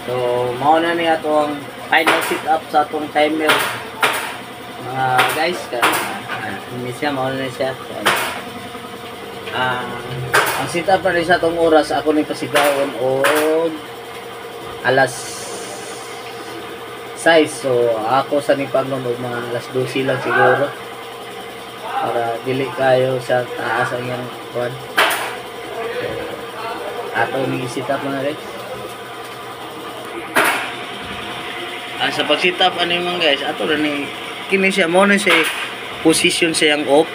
So mao na niya atong final sit up sa atong timer mga guys. Ini siya mao na siya. Ang sit up na rin sa atong oras ako ni pasigawon og alas 6. So ako sa ni pagnon og mga alas 12 lang siguro para dili kayo sa taas ang yang kuan. So ato ni sit up na rin. Sa pag-sit up ano yung mga guys, ato rin ni kini siya mo na siya position siya yung off.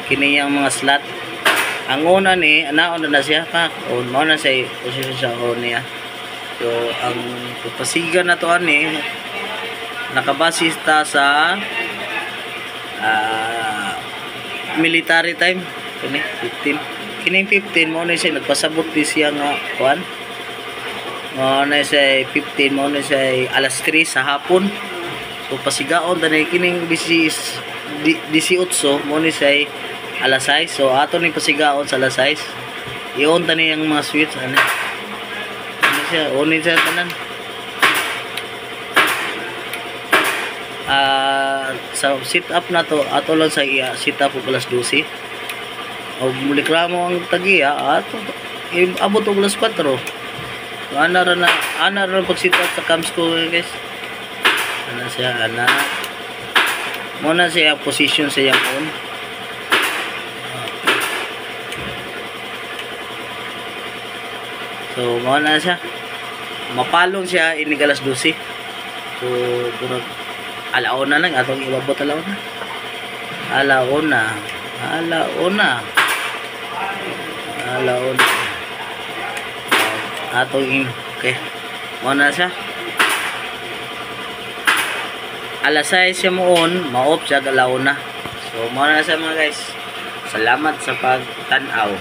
Kini yung mga slot. Ang una ni, naon na siya ka. O mo na siya position siya on niya. So ang pasigan na to ani nakabasista sa military time. Kini 15. Kini 15 mo na siya nagpasabot di siya nga kuan. Mo na siya 15 mo na siya alas 3 sa hapon. So pasigaon tani kining 18 mo na siya alas 6. So ato ni pasigaon sa alas 6. Iyon tani ang mga switch ano. Ano siya, onin siya tanan. Sa sit up na to, ato lang sa sit up og alas 12. Og mulikramo ang tagiya ato abot og alas 4. So, ana ra pag sit up sa cams ko guys. Ana siya ana. Mo na siya position sa yang on. So, mo na siya. Mapalong siya inig alas 12. So, durag alauna lang atong ibabot alauna. Alauna. Atong okay. Mo na siya. Alas 6 siya mo on, ma-off siya alauna. So, mo na siya mga guys. Salamat sa pagtanaw.